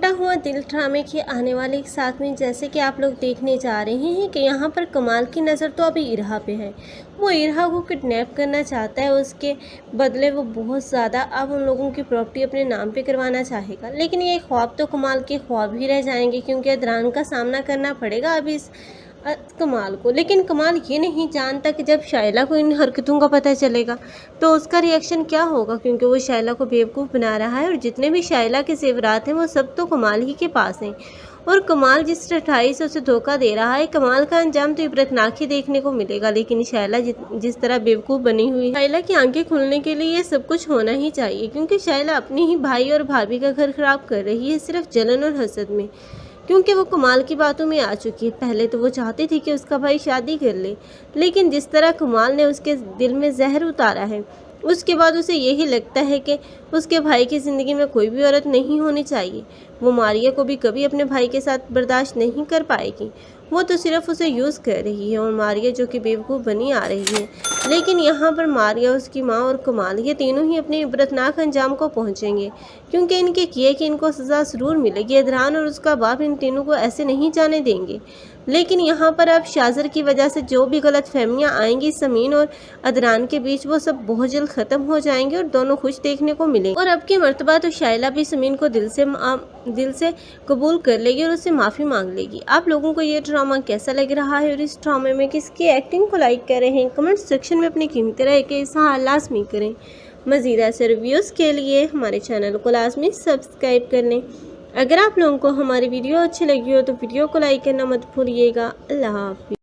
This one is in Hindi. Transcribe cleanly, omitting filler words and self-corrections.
टूटा हुआ दिल ड्रामे के आने वाले एक साथ में जैसे कि आप लोग देखने जा रहे हैं कि यहाँ पर कमाल की नज़र तो अभी इरहा पे है। वो इरहा को किडनैप करना चाहता है, उसके बदले वो बहुत ज़्यादा अब उन लोगों की प्रॉपर्टी अपने नाम पे करवाना चाहेगा। लेकिन ये ख्वाब तो कमाल के ख्वाब ही रह जाएंगे, क्योंकि अदरान का सामना करना पड़ेगा अभी इस कमाल को। लेकिन कमाल ये नहीं जानता कि जब शाइला को इन हरकतों का पता चलेगा तो उसका रिएक्शन क्या होगा, क्योंकि वो शाइला को बेवकूफ़ बना रहा है और जितने भी शाइला के जेवरात हैं वो सब तो कमाल ही के पास हैं। और कमाल जिस ठठाई से उसे धोखा दे रहा है, कमाल का अंजाम तो इबरतनाक ही देखने को मिलेगा। लेकिन शाइला जिस तरह बेवकूफ़ बनी हुई है, शाइला की आंखें खुलने के लिए ये सब कुछ होना ही चाहिए, क्योंकि शाइला अपने ही भाई और भाभी का घर खराब कर रही है सिर्फ जलन और हसद में, क्योंकि वो कमाल की बातों में आ चुकी है। पहले तो वो चाहती थी कि उसका भाई शादी कर ले, लेकिन जिस तरह कमाल ने उसके दिल में जहर उतारा है, उसके बाद उसे यही लगता है कि उसके भाई की ज़िंदगी में कोई भी औरत नहीं होनी चाहिए। वो मारिया को भी कभी अपने भाई के साथ बर्दाश्त नहीं कर पाएगी। वो तो सिर्फ उसे यूज़ कर रही है और मारिया जो कि बेवकूफ़ बनी आ रही है। लेकिन यहाँ पर मारिया, उसकी माँ और कमाल, ये तीनों ही अपने इबरतनाक अंजाम को पहुँचेंगे, क्योंकि इनके किए कि इनको सज़ा ज़रूर मिलेगी। अदरान और उसका बाप इन तीनों को ऐसे नहीं जाने देंगे। लेकिन यहाँ पर अब शाज़र की वजह से जो भी गलत फहमियाँ आएंगी समीन और अदरान के बीच, वो सब बहुत जल्द ख़त्म हो जाएंगे और दोनों खुश देखने को मिलेंगे। और अब की मर्तबा तो शाइला भी समीन को दिल से कबूल कर लेगी और उससे माफ़ी मांग लेगी। आप लोगों को ये ड्रामा कैसा लग रहा है और इस ड्रामे में किसकी एक्टिंग को लाइक कर रहे हैं, कमेंट सेक्शन में अपनी कीमती राय के इज़हार लाजमी करें। मज़ीद ऐसे रिव्यूज़ के लिए हमारे चैनल को लाजमी सब्सक्राइब कर लें। अगर आप लोगों को हमारी वीडियो अच्छी लगी हो तो वीडियो को लाइक करना मत भूलिएगा। अल्लाह हाफ़िज़।